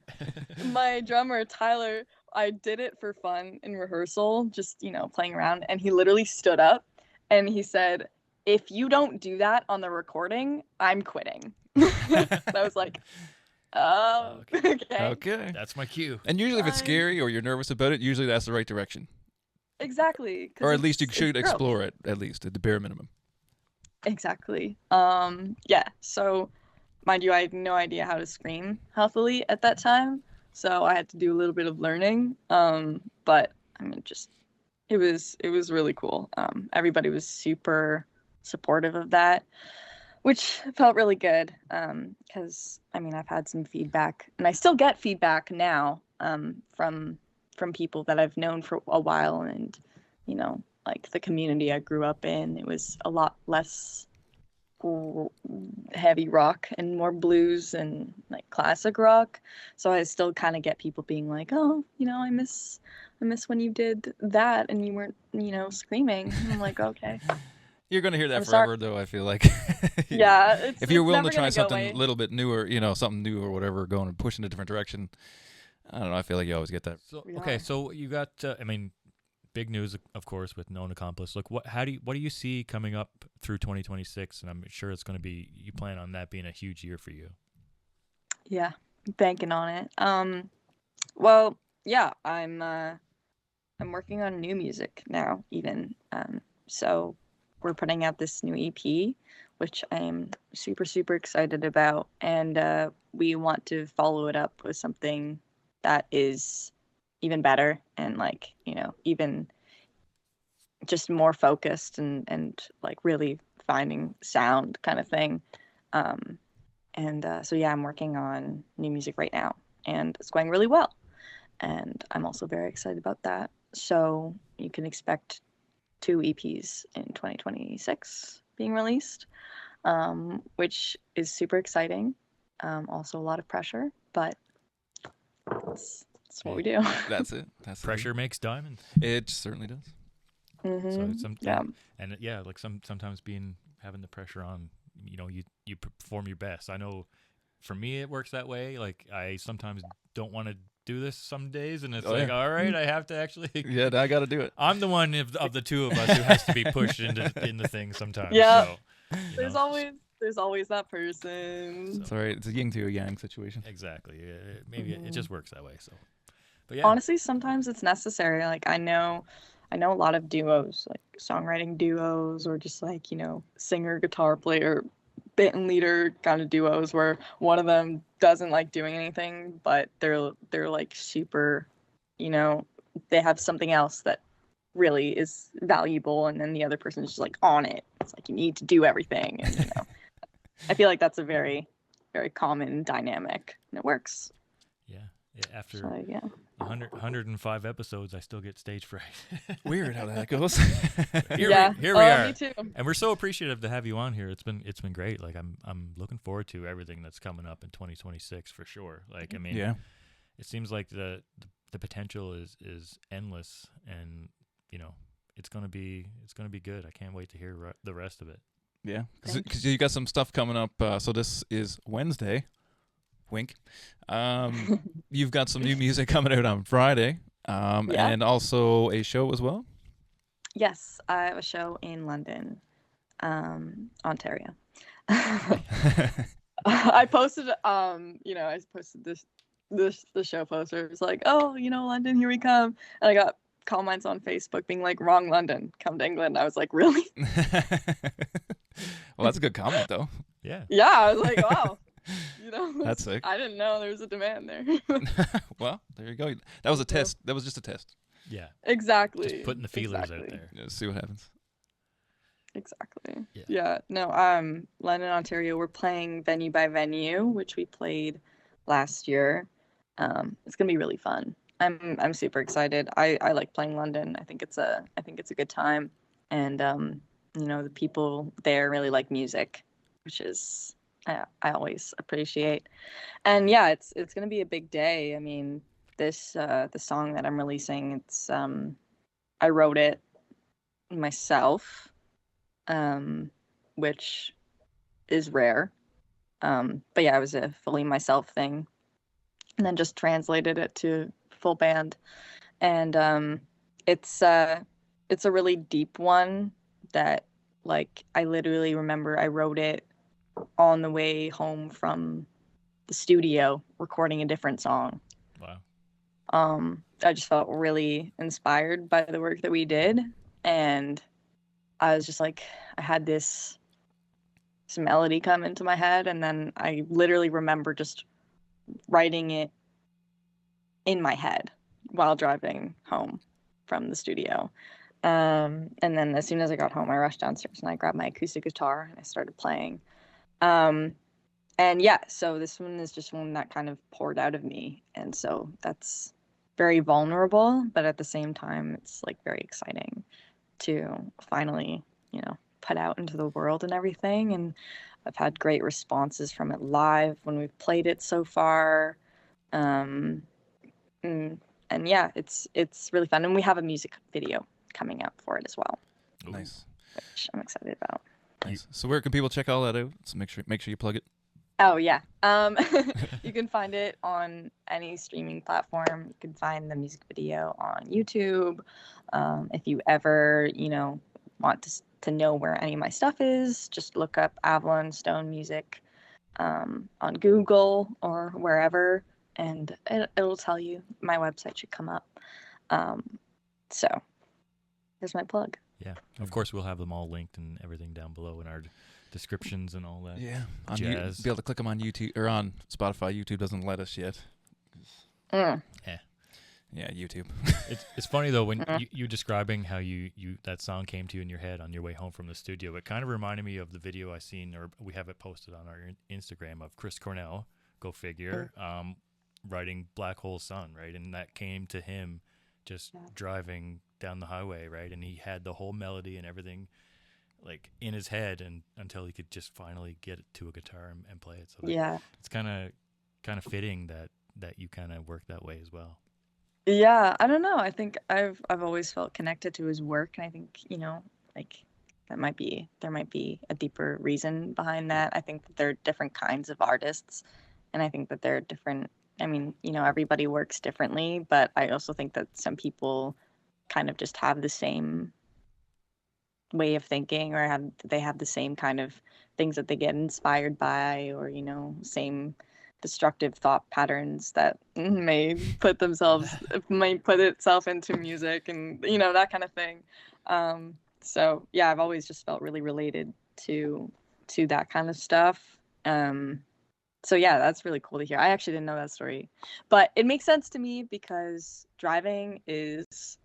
My drummer, Tyler, I did it for fun in rehearsal, just, playing around. And he literally stood up and he said, if you don't do that on the recording, I'm quitting. I was like, oh, okay. That's my cue. And usually if it's scary or you're nervous about it, usually that's the right direction. Exactly. Or at least you should explore it, at least, at the bare minimum. Exactly. Yeah. So, mind you, I had no idea how to scream healthily at that time. So I had to do a little bit of learning. But I mean, it was really cool. Everybody was super supportive of that, which felt really good. Because I mean, I've had some feedback, and I still get feedback now, from people that I've known for a while, and like the community I grew up in, it was a lot less r- heavy rock and more blues and like classic rock. So I still kind of get people being like, "Oh, I miss when you did that and you weren't, screaming." And I'm like, "Okay, You're gonna hear that I'm sorry." forever, though. I feel like Yeah, if you're it's willing to never try gonna go something a away. little bit newer, something new or whatever, going and push in a different direction. I don't know. I feel like you always get that. So We okay, are. so you got I mean, big news of course with Known Accomplice. Look, what do you see coming up through 2026? And I'm sure it's going to be, you plan on that being a huge year for you. Yeah, banking on it. Well, yeah, I'm working on new music now, even. So we're putting out this new EP, which I'm super, super excited about. And we want to follow it up with something that is even better and, like, even just more focused and like really finding sound kind of thing. Um, and so, yeah, I'm working on new music right now, and it's going really well. And I'm also very excited about that. So you can expect 2 EPs in 2026 being released, which is super exciting. Also a lot of pressure, but that's what we do. That's it. That's Pressure makes diamonds. It certainly does. So Yeah. and yeah, like sometimes having the pressure on, you perform your best. I know for me it works that way. Like I sometimes don't want to do this some days, and it's Oh, like, yeah. all right, I have to actually. Yeah, I got to do it. I'm the one of the two of us who has to be pushed in the thing sometimes. Yeah. So, There's always that person. It's all right. It's a yin to a yang situation. Exactly. Maybe it just works that way. So, but yeah, Honestly, sometimes it's necessary. Like I know a lot of duos, like songwriting duos, or just like, singer, guitar player, band leader kind of duos where one of them doesn't like doing anything, but they're like super, they have something else that really is valuable, and then the other person's just like on it. It's like you need to do everything, and I feel like that's a very, very common dynamic, and it works. yeah. After So, yeah. 105 episodes, I still get stage fright. Weird how that goes. Here we are. Me too. And we're so appreciative to have you on here. It's been great. Like I'm looking forward to everything that's coming up in 2026 for sure. Like I mean, Yeah. it seems like the potential is endless, and it's gonna be good. I can't wait to hear the rest of it. Yeah. Thank you. Because you got some stuff coming up. So this is Wednesday. Wink. You've got some new music coming out on Friday. Yeah. And also a show as well. Yes, I have a show in London, Ontario. I posted, I posted the show poster. It was like, "Oh, London, here we come," and I got comments on Facebook being like, "Wrong London, come to England." I was like, "Really?" Well, that's a good comment, though. Yeah. Yeah, I was like, "Wow." That's sick. I didn't know there was a demand there. Well, there you go. That was a test. That was just a test. Yeah. Exactly. Just putting the feelers out Exactly. there. Just see what happens. Exactly. Yeah. Yeah. No, London, Ontario, we're playing venue by venue, which we played last year. It's gonna be really fun. I'm super excited. I like playing London. I think it's a good time. And the people there really like music, which is I always appreciate. And yeah, it's gonna be a big day. I mean, the song that I'm releasing, it's I wrote it myself, which is rare. But yeah, it was a fully myself thing, and then just translated it to full band. And it's a really deep one that, like, I literally remember I wrote it on the way home from the studio recording a different song. Wow. I just felt really inspired by the work that we did, and I was just like, I had this melody come into my head, and then I literally remember just writing it in my head while driving home from the studio. And then as soon as I got home, I rushed downstairs and I grabbed my acoustic guitar and I started playing. And yeah, so this one is just one that kind of poured out of me. And so that's very vulnerable, but at the same time, it's like very exciting to finally, put out into the world and everything. And I've had great responses from it live when we've played it so far. Um, and yeah, it's really fun. And we have a music video coming out for it as well, Nice. which I'm excited about. Nice. So where can people check all that out? So make sure you plug it. Oh yeah. You can find it on any streaming platform. You can find the music video on YouTube. If you ever, want to know where any of my stuff is, just look up Avalon Stone Music on Google or wherever, and it'll tell you. My website should come up. So there's my plug. Yeah, of course we'll have them all linked and everything down below in our descriptions and all that. Yeah. Jazz. Be able to click them on YouTube or on Spotify. YouTube doesn't let us yet. Mm. Yeah, YouTube. It's funny though when you describing how you that song came to you in your head on your way home from the studio. It kind of reminded me of the video I seen, or we have it posted on our Instagram, of Chris Cornell. Go figure. Writing Black Hole Sun, right? And that came to him just driving down the highway, right? And he had the whole melody and everything like in his head, and until he could just finally get it to a guitar and play it. So it's kind of fitting that you kind of work that way as well. Yeah, I don't know. I think I've always felt connected to his work, and I think, like there might be a deeper reason behind that. I think that there are different kinds of artists, and I think that they're different. I mean, everybody works differently, but I also think that some people kind of just have the same way of thinking, or they have the same kind of things that they get inspired by, or same destructive thought patterns that may put itself into music, and that kind of thing. So yeah, I've always just felt really related to that kind of stuff. So yeah, that's really cool to hear. I actually didn't know that story, but it makes sense to me because driving is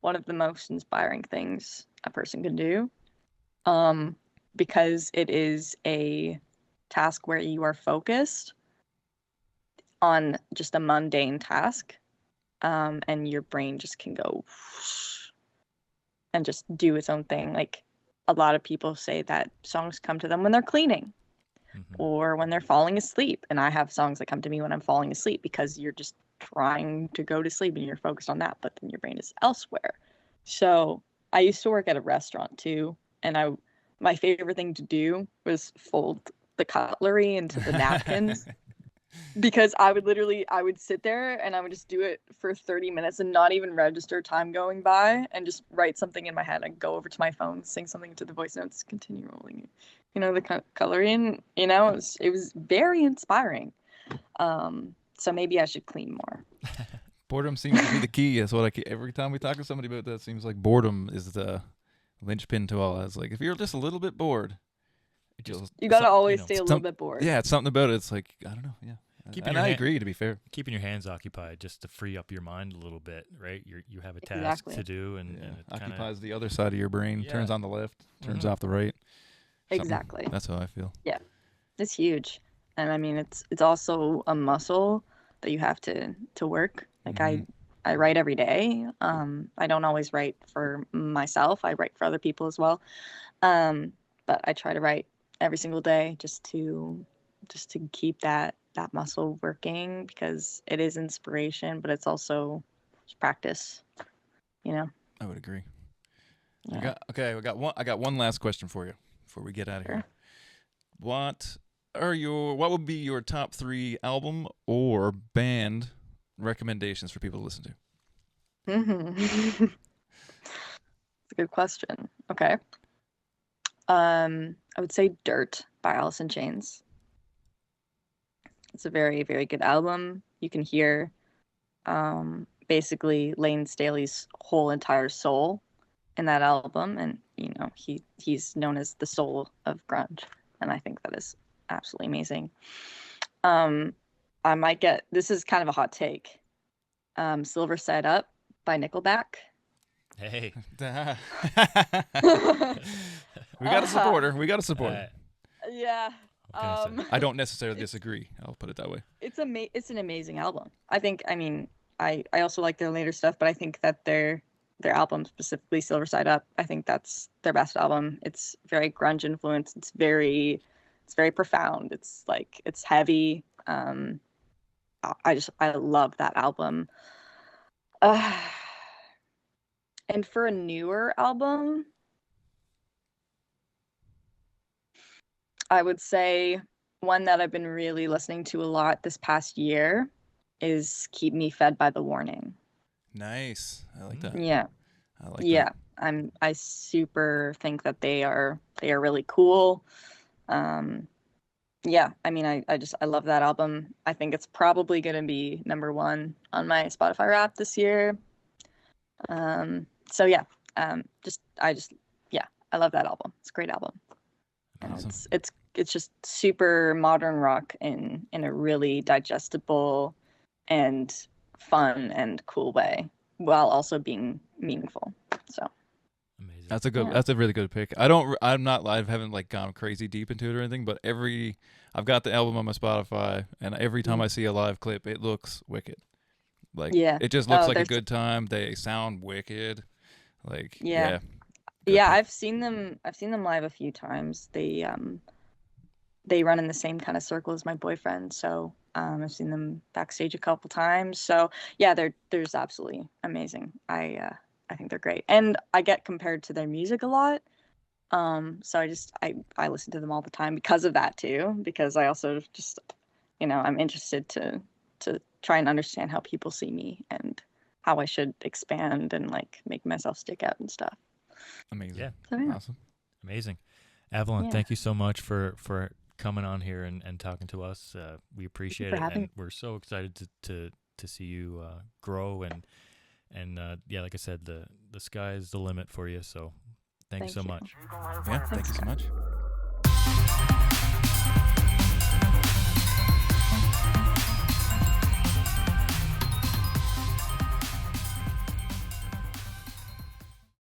one of the most inspiring things a person can do, because it is a task where you are focused on just a mundane task, and your brain just can go and just do its own thing. Like, a lot of people say that songs come to them when they're cleaning or when they're falling asleep, and I have songs that come to me when I'm falling asleep, because you're just trying to go to sleep and you're focused on that, but then your brain is elsewhere. So I used to work at a restaurant too, and my favorite thing to do was fold the cutlery into the napkins. Because I would sit there and I would just do it for 30 minutes and not even register time going by, and just write something in my head. I'd go over to my phone, sing something to the voice notes, continue rolling, the cutlery, and it was very inspiring. So maybe I should clean more. Boredom seems to be the key. That's what every time we talk to somebody about that, it seems like boredom is the linchpin to all that. It's like, if you're just a little bit bored, you gotta always stay a little bit bored. Yeah, it's something about it. It's like, I don't know. Yeah. I agree, to be fair. Keeping your hands occupied just to free up your mind a little bit, right? You have a task to do, and it occupies the other side of your brain. Turns on the left, turns off the right. Exactly. That's how I feel. Yeah, it's huge, and I mean it's also a muscle that you have to work. Like, I write every day. I don't always write for myself. I write for other people as well. But I try to write every single day just to keep that muscle working, because it is inspiration, but it's also just practice. I would agree. Yeah. I got one last question for you before we get out of here. What would be your top 3 album or band recommendations for people to listen to? It's a good question. Okay. I would say Dirt by Alice in Chains. It's a very, very good album. You can hear basically Lane Staley's whole entire soul in that album, and he's known as the soul of grunge, and I think that is absolutely amazing. This is kind of a hot take. Silver Side Up by Nickelback. Hey. We got to support her. Yeah. I don't necessarily disagree. I'll put it that way. It's an amazing album. I also like their later stuff, but I think that their their album, specifically Silver Side Up. I think that's their best album. It's very grunge influenced. It's very profound. It's like, it's heavy. I love that album. And for a newer album, I would say one that I've been really listening to a lot this past year is Keep Me Fed by The Warning. Nice. I like that. Yeah. I like Yeah. that. I super think that they are really cool. Yeah, I mean, I love that album. I think it's probably gonna be number 1 on my Spotify Wrapped this year. So yeah, yeah, I love that album. It's a great album. And Awesome. it's just super modern rock in a really digestible and fun and cool way, while also being meaningful. So Amazing. That's a really good pick. I haven't like gone crazy deep into it or anything, but I've got the album on my Spotify, and every time I see a live clip, it looks wicked. Like, yeah, it just looks like a good time. They sound wicked. Like, yeah. Good Yeah, pick. I've seen them live a few times. They run in the same kind of circle as my boyfriend, so I've seen them backstage a couple times. So yeah, there's absolutely amazing. I think they're great, and I get compared to their music a lot. So I listen to them all the time because of that too. Because I also just, I'm interested to try and understand how people see me and how I should expand and like make myself stick out and stuff. Amazing. Yeah. So, yeah. Awesome. Amazing. Avalon, Yeah. thank you so much for coming on here and talking to us. We appreciate for it, having and we're so excited to see you grow and yeah, like I said, the sky is the limit for you. So thank you so much. Yeah, thank you so much.